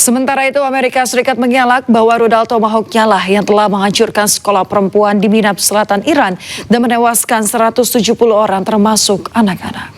Sementara itu, Amerika Serikat mengelak bahwa rudal Tomahawk-nya lah yang telah menghancurkan sekolah perempuan di Minab Selatan Iran dan menewaskan 170 orang termasuk anak-anak.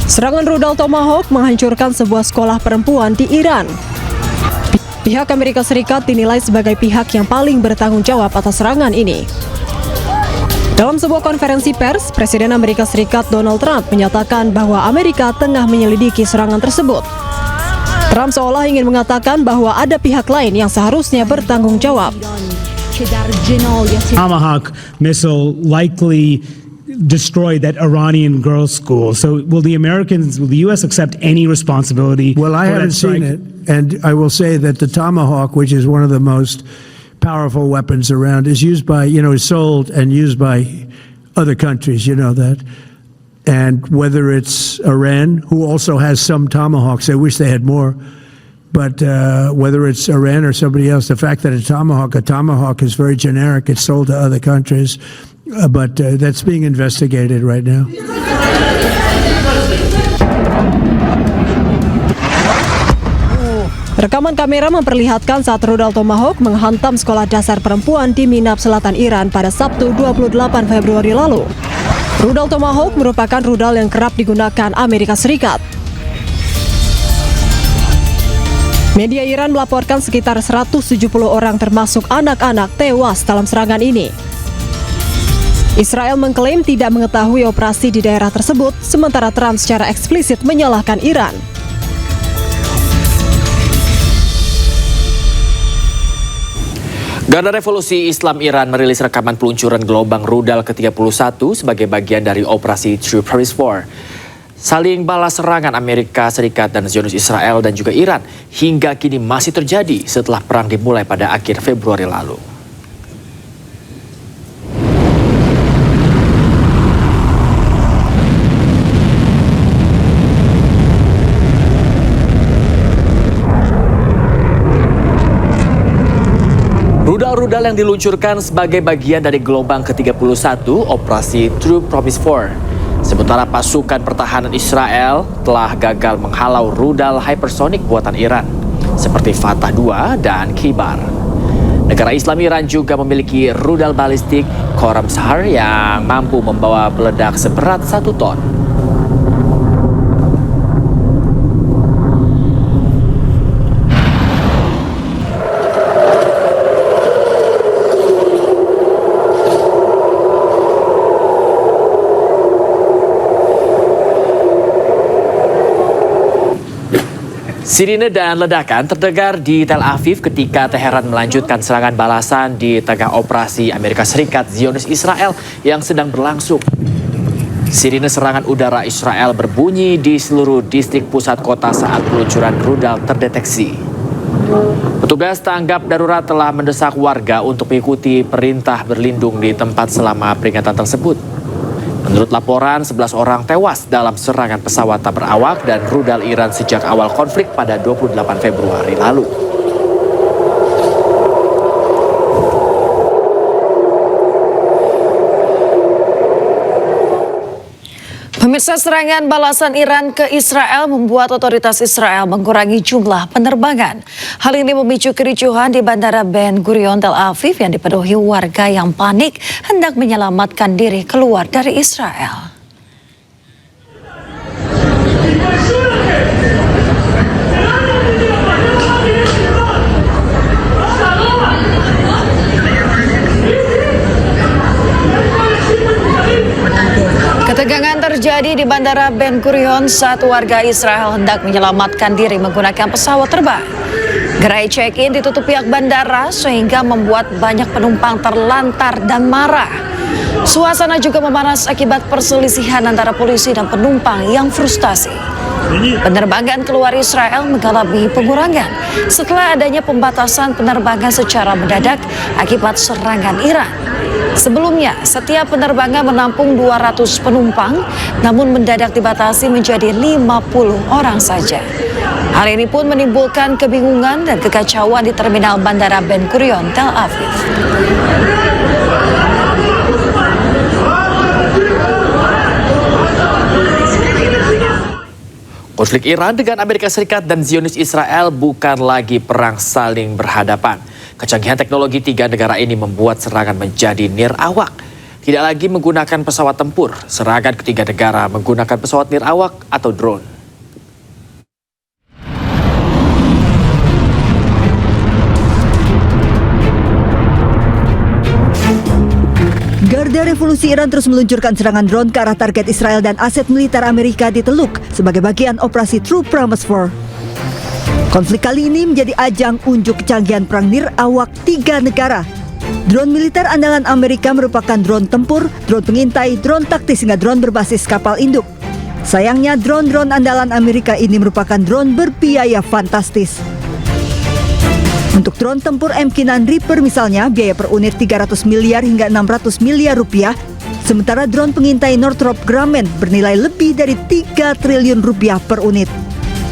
Serangan rudal Tomahawk menghancurkan sebuah sekolah perempuan di Iran. Pihak Amerika Serikat dinilai sebagai pihak yang paling bertanggung jawab atas serangan ini. Dalam sebuah konferensi pers, Presiden Amerika Serikat Donald Trump menyatakan bahwa Amerika tengah menyelidiki serangan tersebut. Trump seolah ingin mengatakan bahwa ada pihak lain yang seharusnya bertanggung jawab. Tomahawk missile likely destroyed that Iranian girls' school. So will the U.S. accept any responsibility? Well, I haven't seen it, and I will say that the Tomahawk, which is one of the most powerful weapons around, is used by, is sold and used by other countries, that. And whether it's Iran, who also has some Tomahawks, I wish they had more, but whether it's Iran or somebody else, the fact that a Tomahawk is very generic, it's sold to other countries, but that's being investigated right now. Rekaman kamera memperlihatkan saat rudal Tomahawk menghantam sekolah dasar perempuan di Minab Selatan Iran pada Sabtu 28 Februari lalu. Rudal Tomahawk merupakan rudal yang kerap digunakan Amerika Serikat. Media Iran melaporkan sekitar 170 orang termasuk anak-anak tewas dalam serangan ini. Israel mengklaim tidak mengetahui operasi di daerah tersebut, sementara Trump secara eksplisit menyalahkan Iran. Garda Revolusi Islam Iran merilis rekaman peluncuran gelombang rudal ke-31 sebagai bagian dari operasi True Promise 4. Saling balas serangan Amerika Serikat dan Zionis Israel dan juga Iran hingga kini masih terjadi setelah perang dimulai pada akhir Februari lalu. Rudal-rudal yang diluncurkan sebagai bagian dari gelombang ke-31 operasi True Promise 4. Sementara pasukan pertahanan Israel telah gagal menghalau rudal hypersonic buatan Iran seperti Fatah 2 dan Kibar. Negara Islam Iran juga memiliki rudal balistik Khorramshahr yang mampu membawa peledak seberat 1 ton. Sirine dan ledakan terdengar di Tel Aviv ketika Teheran melanjutkan serangan balasan di tengah operasi Amerika Serikat Zionis Israel yang sedang berlangsung. Sirine serangan udara Israel berbunyi di seluruh distrik pusat kota saat peluncuran rudal terdeteksi. Petugas tanggap darurat telah mendesak warga untuk mengikuti perintah berlindung di tempat selama peringatan tersebut. Menurut laporan, 11 orang tewas dalam serangan pesawat tak berawak dan rudal Iran sejak awal konflik pada 28 Februari lalu. Pemirsa, serangan balasan Iran ke Israel membuat otoritas Israel mengurangi jumlah penerbangan. Hal ini memicu kericuhan di Bandara Ben Gurion Tel Aviv yang dipenuhi warga yang panik hendak menyelamatkan diri keluar dari Israel. Ketegangan terjadi di Bandara Ben Gurion saat warga Israel hendak menyelamatkan diri menggunakan pesawat terbang. Gerai check-in ditutup pihak bandara sehingga membuat banyak penumpang terlantar dan marah. Suasana juga memanas akibat perselisihan antara polisi dan penumpang yang frustasi. Penerbangan keluar Israel mengalami pengurangan setelah adanya pembatasan penerbangan secara mendadak akibat serangan Iran. Sebelumnya, setiap penerbangan menampung 200 penumpang, namun mendadak dibatasi menjadi 50 orang saja. Hal ini pun menimbulkan kebingungan dan kekacauan di terminal Bandara Ben Gurion, Tel Aviv. Konflik Iran dengan Amerika Serikat dan Zionis Israel bukan lagi perang saling berhadapan. Kecanggihan teknologi tiga negara ini membuat serangan menjadi nirawak. Tidak lagi menggunakan pesawat tempur, serangan ketiga negara menggunakan pesawat nirawak atau drone. Garda Revolusi Iran terus meluncurkan serangan drone ke arah target Israel dan aset militer Amerika di Teluk sebagai bagian operasi True Promise 4. Konflik kali ini menjadi ajang unjuk kecanggihan perang nirawak tiga negara. Drone militer andalan Amerika merupakan drone tempur, drone pengintai, drone taktis hingga drone berbasis kapal induk. Sayangnya drone-drone andalan Amerika ini merupakan drone berbiaya fantastis. Untuk drone tempur MQ-9 Reaper misalnya, biaya per unit 300 miliar hingga 600 miliar rupiah. Sementara drone pengintai Northrop Grumman bernilai lebih dari 3 triliun rupiah per unit.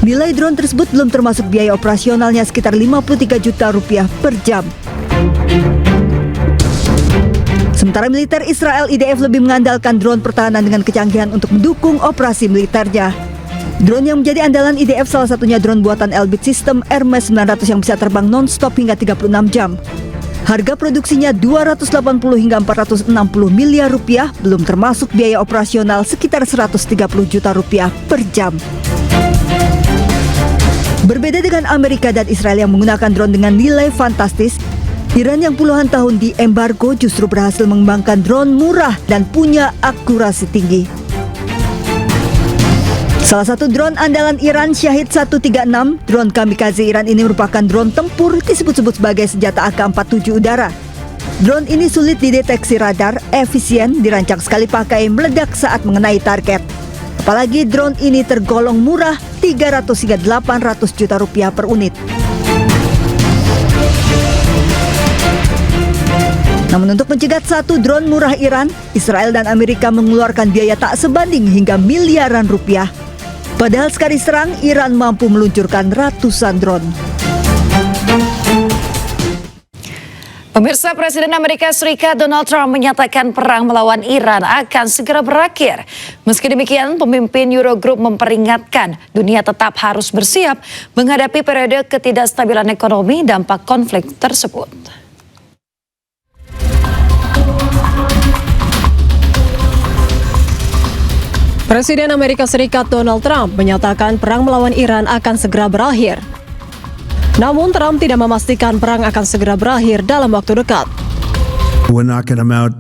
Nilai drone tersebut belum termasuk biaya operasionalnya sekitar 53 juta rupiah per jam. Sementara militer Israel IDF lebih mengandalkan drone pertahanan dengan kecanggihan untuk mendukung operasi militernya. Drone yang menjadi andalan IDF salah satunya drone buatan Elbit System Hermes 900 yang bisa terbang non-stop hingga 36 jam. Harga produksinya 280 hingga 460 miliar rupiah, belum termasuk biaya operasional sekitar 130 juta rupiah per jam. Berbeda dengan Amerika dan Israel yang menggunakan drone dengan nilai fantastis, Iran yang puluhan tahun diembargo justru berhasil mengembangkan drone murah dan punya akurasi tinggi. Salah satu drone andalan Iran, Shahid 136, drone kamikaze Iran ini merupakan drone tempur disebut-sebut sebagai senjata AK-47 udara. Drone ini sulit dideteksi radar, efisien, dirancang sekali pakai, meledak saat mengenai target. Apalagi drone ini tergolong murah, 300 hingga 800 juta rupiah per unit. Namun untuk mencegat satu drone murah Iran, Israel dan Amerika mengeluarkan biaya tak sebanding hingga miliaran rupiah. Padahal sekali serang, Iran mampu meluncurkan ratusan drone. Pemirsa, Presiden Amerika Serikat Donald Trump menyatakan perang melawan Iran akan segera berakhir. Meski demikian, pemimpin Eurogroup memperingatkan dunia tetap harus bersiap menghadapi periode ketidakstabilan ekonomi dampak konflik tersebut. Presiden Amerika Serikat Donald Trump menyatakan perang melawan Iran akan segera berakhir. Namun Trump tidak memastikan perang akan segera berakhir dalam waktu dekat. We're knocking them out.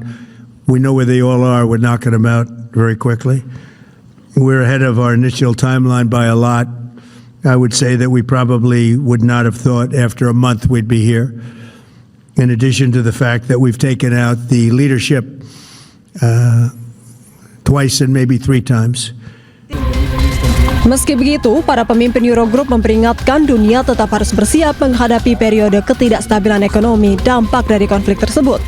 We know where they all are. We're knocking them out very quickly. We're ahead of our initial timeline by a lot. I would say that we probably would not have thought after a month we'd be here. In addition to the fact that we've taken out the leadership twice and maybe 3 times. Meski begitu, para pemimpin Eurogroup memperingatkan dunia tetap harus bersiap menghadapi periode ketidakstabilan ekonomi dampak dari konflik tersebut.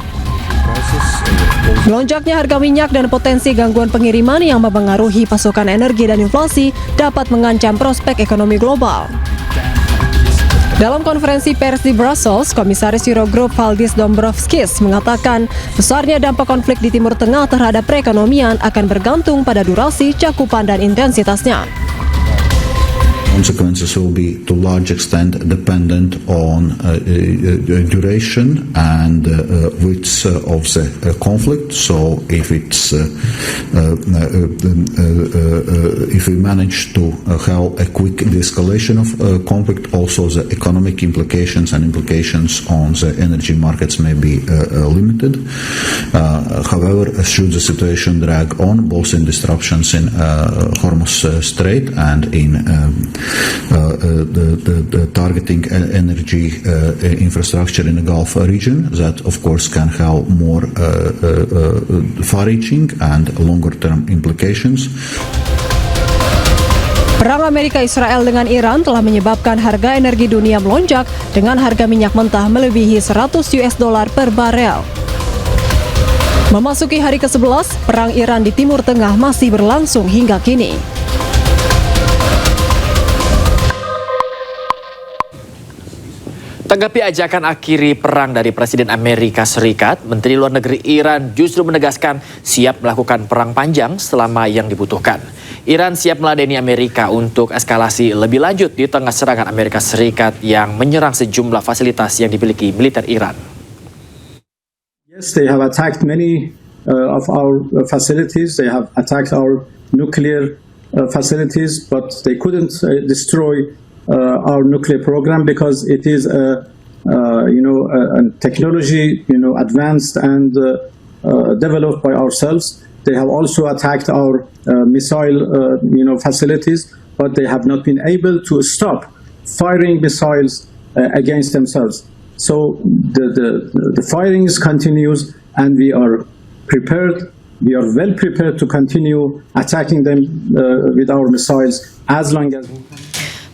Melonjaknya harga minyak dan potensi gangguan pengiriman yang mempengaruhi pasokan energi dan inflasi dapat mengancam prospek ekonomi global. Dalam konferensi pers di Brussels, Komisaris Eurogroup Valdis Dombrovskis mengatakan besarnya dampak konflik di Timur Tengah terhadap perekonomian akan bergantung pada durasi, cakupan, dan intensitasnya. Consequences will be to large extent dependent on duration and width of the conflict. So if it's if we manage to have a quick de-escalation of conflict, also the economic implications and implications on the energy markets may be limited. However, should the situation drag on, both in disruptions in Hormuz Strait and in the targeting energy infrastructure in the Gulf region, that of course can have more far-reaching and longer-term implications. Perang Amerika Israel dengan Iran telah menyebabkan harga energi dunia melonjak dengan harga minyak mentah melebihi $100 per barel. Memasuki hari ke-11, perang Iran di Timur Tengah masih berlangsung hingga kini. Tanggapi ajakan akhiri perang dari Presiden Amerika Serikat, Menteri Luar Negeri Iran justru menegaskan siap melakukan perang panjang selama yang dibutuhkan. Iran siap meladeni Amerika untuk eskalasi lebih lanjut di tengah serangan Amerika Serikat yang menyerang sejumlah fasilitas yang dimiliki militer Iran. Yes, they have attacked many of our facilities. They have attacked our nuclear facilities, but they couldn't destroy our nuclear program because it is a technology advanced and developed by ourselves. They have also attacked our missile facilities, but they have not been able to stop firing missiles against themselves. So the firings continues, and we are prepared. We are well prepared to continue attacking them with our missiles as long as.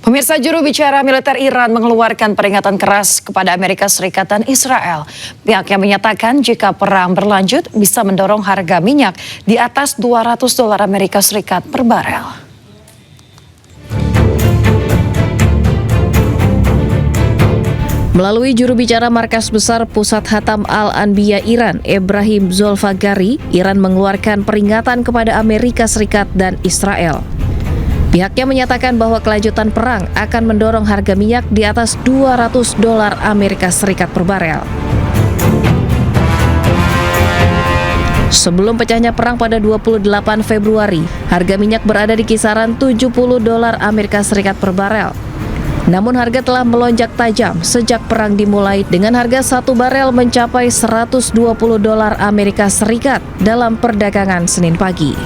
Pemirsa, juru bicara militer Iran mengeluarkan peringatan keras kepada Amerika Serikat dan Israel. Pihaknya menyatakan jika perang berlanjut bisa mendorong harga minyak di atas $200 Amerika Serikat per barel. Melalui juru bicara Markas Besar Pusat Hatam Al-Anbiya Iran, Ebrahim Zolfagari, Iran mengeluarkan peringatan kepada Amerika Serikat dan Israel. Pihaknya menyatakan bahwa kelanjutan perang akan mendorong harga minyak di atas $200 Amerika Serikat per barel. Sebelum pecahnya perang pada 28 Februari, harga minyak berada di kisaran $70 Amerika Serikat per barel. Namun harga telah melonjak tajam sejak perang dimulai dengan harga satu barel mencapai $120 Amerika Serikat dalam perdagangan Senin pagi.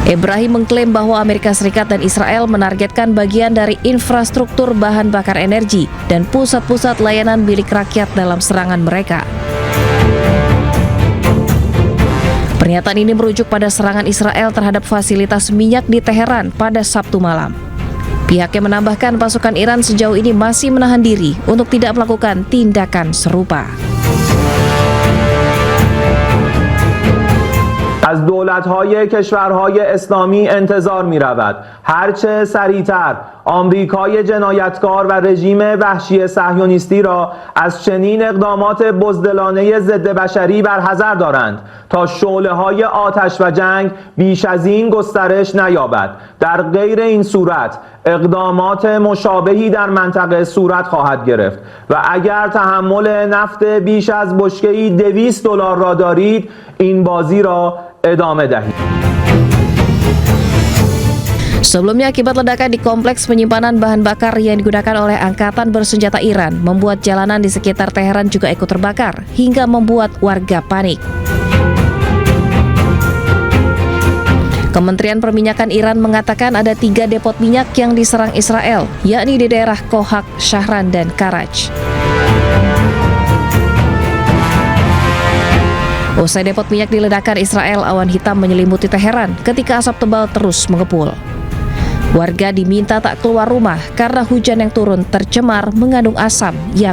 Ebrahim mengklaim bahwa Amerika Serikat dan Israel menargetkan bagian dari infrastruktur bahan bakar energi dan pusat-pusat layanan milik rakyat dalam serangan mereka. Pernyataan ini merujuk pada serangan Israel terhadap fasilitas minyak di Teheran pada Sabtu malam. Pihaknya menambahkan pasukan Iran sejauh ini masih menahan diri untuk tidak melakukan tindakan serupa. از دولت‌های کشورهای اسلامی انتظار می‌رود هرچه سریعتر آمریکای جنایتکار و رژیم وحشی صهیونیستی را از چنین اقدامات بزدلانه ضد بشری برحذر دارند تا شعله‌های آتش و جنگ بیش از این گسترش نیابد. در غیر این صورت اقدامات مشابهی در منطقه صورت خواهد گرفت و اگر تحمل نفت بیش از بشکه‌ای $200 را دارید این بازی را ادامه دهید. Sebelumnya, akibat ledakan di kompleks penyimpanan bahan bakar yang digunakan oleh Angkatan Bersenjata Iran, membuat jalanan di sekitar Teheran juga ikut terbakar, hingga membuat warga panik. Kementerian Perminyakan Iran mengatakan ada 3 depot minyak yang diserang Israel, yakni di daerah Kohak, Shahran, dan Karaj. Usai depot minyak diledakkan Israel, awan hitam menyelimuti Teheran ketika asap tebal terus mengepul. Warga diminta tak keluar rumah karena hujan yang turun tercemar mengandung asam yang